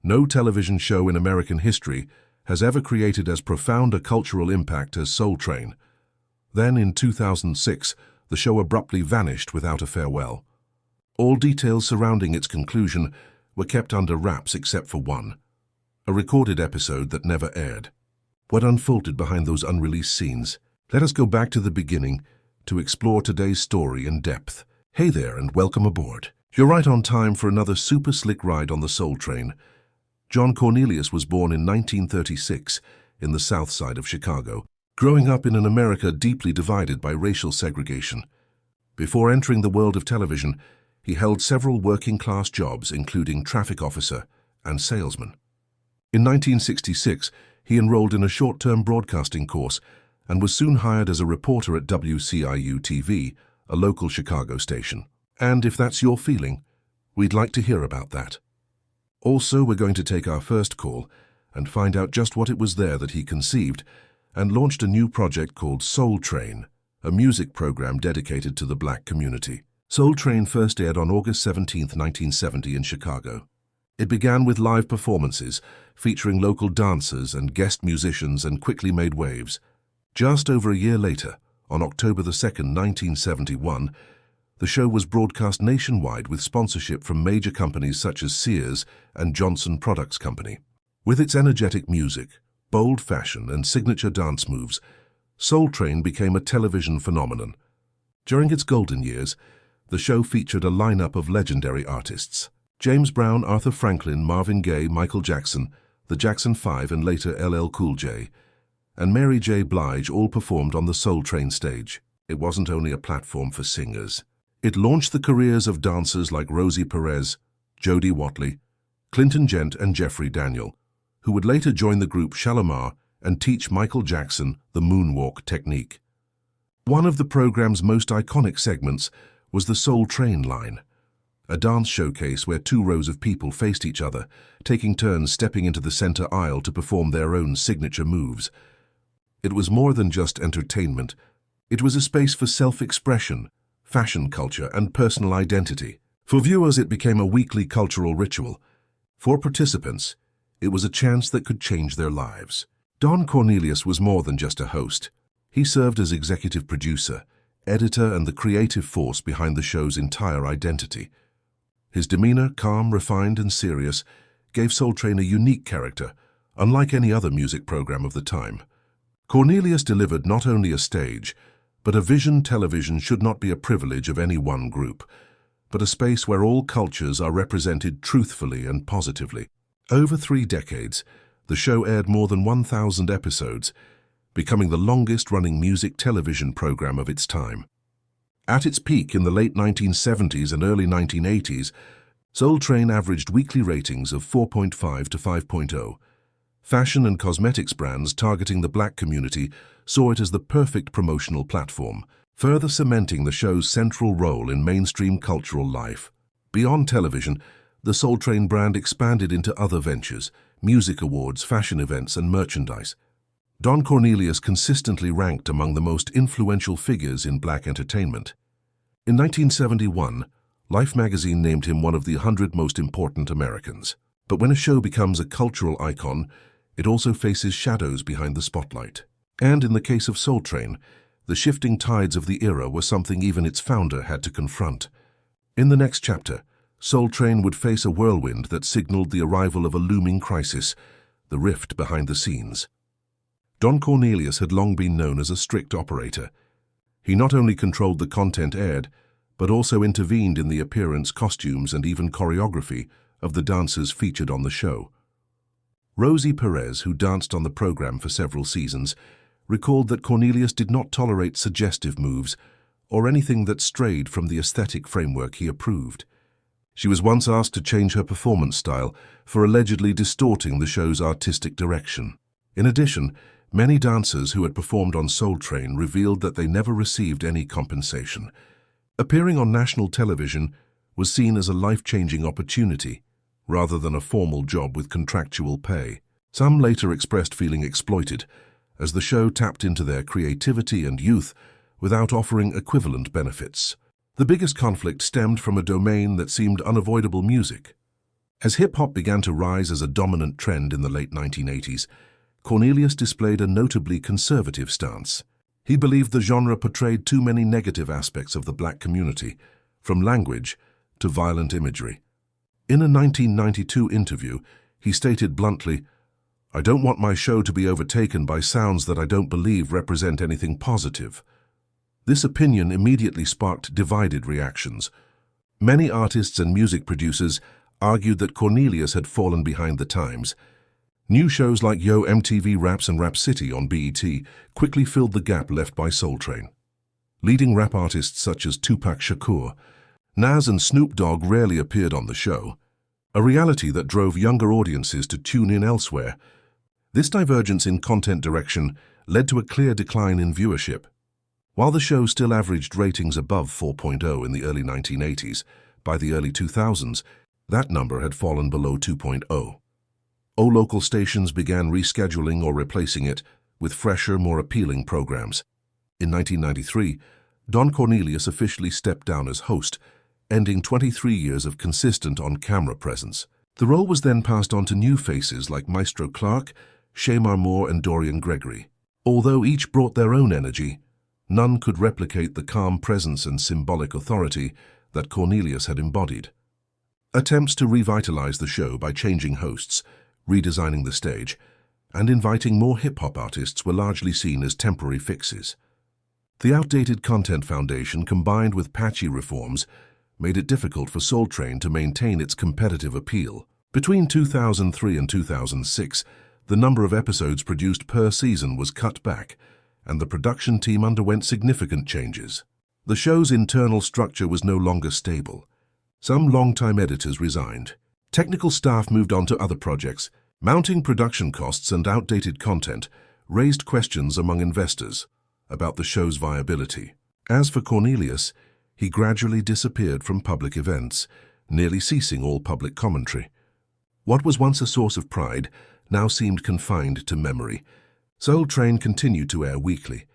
No television show in American history has ever created as profound a cultural impact as Soul Train. Then, in 2006, the show abruptly vanished without a farewell. All details surrounding its conclusion were kept under wraps except for one, a recorded episode that never aired. What unfolded behind those unreleased scenes? Let us go back to the beginning to explore today's story in depth. Hey there, and welcome aboard. You're right on time for another super slick ride on the Soul Train. John Cornelius was born in 1936 in the south side of Chicago, growing up in an America deeply divided by racial segregation. Before entering the world of television, he held several working-class jobs, including traffic officer and salesman. In 1966, he enrolled in a short-term broadcasting course and was soon hired as a reporter at WCIU-TV, a local Chicago station. And if that's your feeling, we'd like to hear about that. Also, we're going to take our first call and find out just what it was there that he conceived and launched a new project called Soul Train, a music program dedicated to the black community. Soul Train first aired on August 17, 1970 in Chicago. It began with live performances featuring local dancers and guest musicians and quickly made waves. Just over a year later, on October 2, 1971, the show was broadcast nationwide with sponsorship from major companies such as Sears and Johnson Products Company. With its energetic music, bold fashion, and signature dance moves, Soul Train became a television phenomenon. During its golden years, the show featured a lineup of legendary artists. James Brown, Arthur Franklin, Marvin Gaye, Michael Jackson, the Jackson 5 and later LL Cool J, and Mary J. Blige all performed on the Soul Train stage. It wasn't only a platform for singers. It launched the careers of dancers like Rosie Perez, Jody Watley, Clinton Gent and Jeffrey Daniel, who would later join the group Shalimar and teach Michael Jackson the moonwalk technique. One of the program's most iconic segments was the Soul Train line, a dance showcase where two rows of people faced each other, taking turns stepping into the center aisle to perform their own signature moves. It was more than just entertainment. It was a space for self-expression, fashion culture, and personal identity. For viewers, it became a weekly cultural ritual. For participants, it was a chance that could change their lives. Don Cornelius was more than just a host. He served as executive producer, editor, and the creative force behind the show's entire identity. His demeanor, calm, refined, and serious, gave Soul Train a unique character, unlike any other music program of the time. Cornelius delivered not only a stage, but a vision. Television should not be a privilege of any one group, but a space where all cultures are represented truthfully and positively. Over 3 decades, the show aired more than 1,000 episodes, becoming the longest-running music television program of its time. At its peak in the late 1970s and early 1980s, Soul Train averaged weekly ratings of 4.5 to 5.0. Fashion and cosmetics brands targeting the black community saw it as the perfect promotional platform, further cementing the show's central role in mainstream cultural life. Beyond television, the Soul Train brand expanded into other ventures, music awards, fashion events, and merchandise. Don Cornelius consistently ranked among the most influential figures in black entertainment. In 1971, Life magazine named him one of the 100 most important Americans. But when a show becomes a cultural icon, it also faces shadows behind the spotlight. And in the case of Soul Train, the shifting tides of the era were something even its founder had to confront. In the next chapter, Soul Train would face a whirlwind that signaled the arrival of a looming crisis, the rift behind the scenes. Don Cornelius had long been known as a strict operator. He not only controlled the content aired, but also intervened in the appearance, costumes, and even choreography of the dancers featured on the show. Rosie Perez, who danced on the program for several seasons, recalled that Cornelius did not tolerate suggestive moves or anything that strayed from the aesthetic framework he approved. She was once asked to change her performance style for allegedly distorting the show's artistic direction. In addition, many dancers who had performed on Soul Train revealed that they never received any compensation. Appearing on national television was seen as a life-changing opportunity, rather than a formal job with contractual pay. Some later expressed feeling exploited, as the show tapped into their creativity and youth without offering equivalent benefits. The biggest conflict stemmed from a domain that seemed unavoidable: music. As hip-hop began to rise as a dominant trend in the late 1980s, Cornelius displayed a notably conservative stance. He believed the genre portrayed too many negative aspects of the black community, from language to violent imagery. In a 1992 interview, he stated bluntly, "I don't want my show to be overtaken by sounds that I don't believe represent anything positive." This opinion immediately sparked divided reactions. Many artists and music producers argued that Cornelius had fallen behind the times. New shows like Yo! MTV Raps and Rap City on BET quickly filled the gap left by Soul Train. Leading rap artists such as Tupac Shakur, Nas and Snoop Dogg rarely appeared on the show, a reality that drove younger audiences to tune in elsewhere. This divergence in content direction led to a clear decline in viewership. While the show still averaged ratings above 4.0 in the early 1980s, by the early 2000s, that number had fallen below 2.0. Local stations began rescheduling or replacing it with fresher, more appealing programs. In 1993, Don Cornelius officially stepped down as host, ending 23 years of consistent on-camera presence. The role was then passed on to new faces like Maestro Clark, Shamar Moore and Dorian Gregory. Although each brought their own energy, none could replicate the calm presence and symbolic authority that Cornelius had embodied. Attempts to revitalize the show by changing hosts, redesigning the stage, and inviting more hip-hop artists were largely seen as temporary fixes. The outdated content foundation, combined with patchy reforms, made it difficult for Soul Train to maintain its competitive appeal. Between 2003 and 2006, the number of episodes produced per season was cut back, and the production team underwent significant changes. The show's internal structure was no longer stable. Some longtime editors resigned. Technical staff moved on to other projects. Mounting production costs and outdated content raised questions among investors about the show's viability. As for Cornelius, he gradually disappeared from public events, nearly ceasing all public commentary. What was once a source of pride now seemed confined to memory. Soul Train continued to air weekly,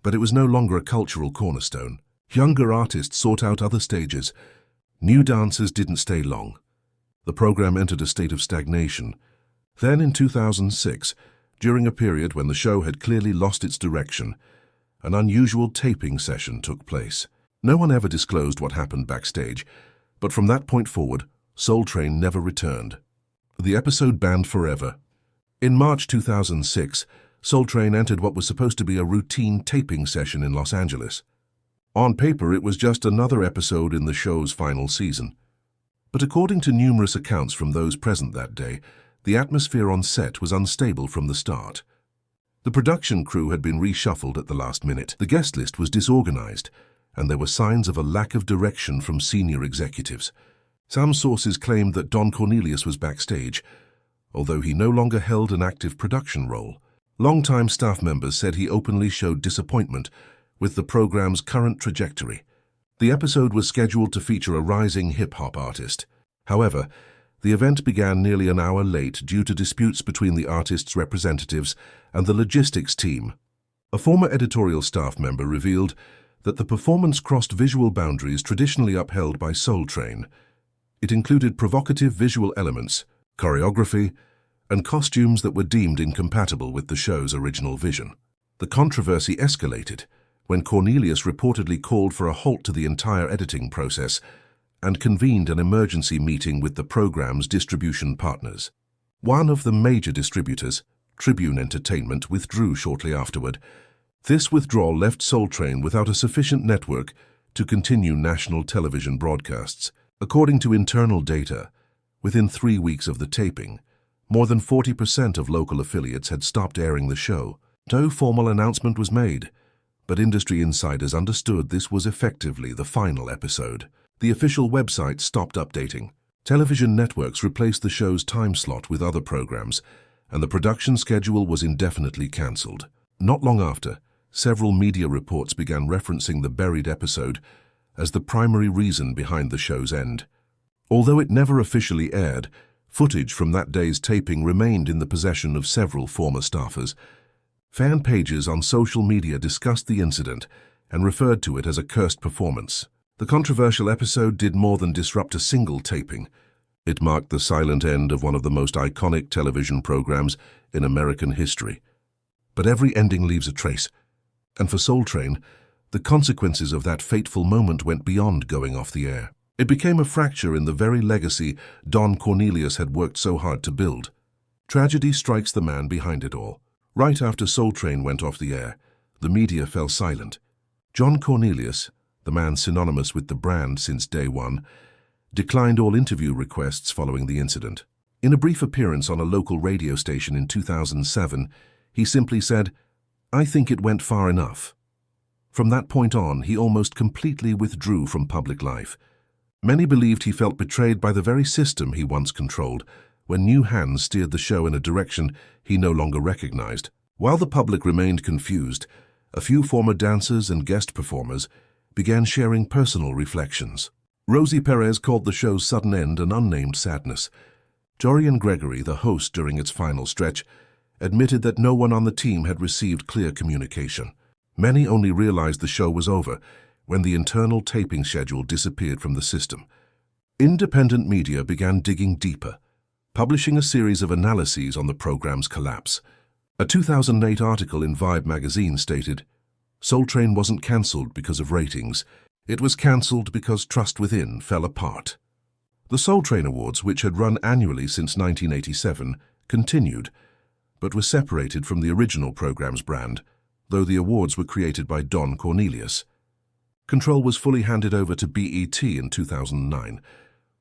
but it was no longer a cultural cornerstone. Younger artists sought out other stages. New dancers didn't stay long. The program entered a state of stagnation. Then in 2006, during a period when the show had clearly lost its direction, an unusual taping session took place. No one ever disclosed what happened backstage, but from that point forward, Soul Train never returned. The episode banned forever. In March 2006, Soul Train entered what was supposed to be a routine taping session in Los Angeles. On paper, it was just another episode in the show's final season. But according to numerous accounts from those present that day, the atmosphere on set was unstable from the start. The production crew had been reshuffled at the last minute. The guest list was disorganized, and there were signs of a lack of direction from senior executives. Some sources claimed that Don Cornelius was backstage, although he no longer held an active production role. Longtime staff members said he openly showed disappointment with the program's current trajectory. The episode was scheduled to feature a rising hip-hop artist. However, the event began nearly an hour late due to disputes between the artist's representatives and the logistics team. A former editorial staff member revealed that the performance crossed visual boundaries traditionally upheld by Soul Train. It included provocative visual elements, choreography, and costumes that were deemed incompatible with the show's original vision. The controversy escalated when Cornelius reportedly called for a halt to the entire editing process and convened an emergency meeting with the program's distribution partners. One of the major distributors, Tribune Entertainment, withdrew shortly afterward. This withdrawal left Soul Train without a sufficient network to continue national television broadcasts. According to internal data, within 3 weeks of the taping, more than 40% of local affiliates had stopped airing the show. No formal announcement was made, but industry insiders understood this was effectively the final episode. The official website stopped updating. Television networks replaced the show's time slot with other programs, and the production schedule was indefinitely cancelled. Not long after, several media reports began referencing the buried episode as the primary reason behind the show's end. Although it never officially aired, footage from that day's taping remained in the possession of several former staffers. Fan pages on social media discussed the incident and referred to it as a cursed performance. The controversial episode did more than disrupt a single taping. It marked the silent end of one of the most iconic television programs in American history. But every ending leaves a trace, and for Soul Train, the consequences of that fateful moment went beyond going off the air. It became a fracture in the very legacy Don Cornelius had worked so hard to build. Tragedy strikes the man behind it all. Right after Soul Train went off the air, the media fell silent. John Cornelius, the man synonymous with the brand since day one, declined all interview requests following the incident. In a brief appearance on a local radio station in 2007, he simply said, "I think it went far enough." From that point on, he almost completely withdrew from public life. Many believed he felt betrayed by the very system he once controlled, when new hands steered the show in a direction he no longer recognized. While the public remained confused, a few former dancers and guest performers began sharing personal reflections. Rosie Perez called the show's sudden end an unnamed sadness. Dorian Gregory, the host during its final stretch, admitted that no one on the team had received clear communication. Many only realized the show was over when the internal taping schedule disappeared from the system. Independent media began digging deeper, publishing a series of analyses on the program's collapse. A 2008 article in Vibe magazine stated, "Soul Train wasn't cancelled because of ratings. It was cancelled because trust within fell apart." The Soul Train Awards, which had run annually since 1987, continued, but were separated from the original program's brand, though the awards were created by Don Cornelius. Control was fully handed over to BET in 2009.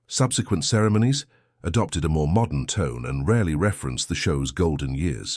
Subsequent ceremonies adopted a more modern tone and rarely referenced the show's golden years.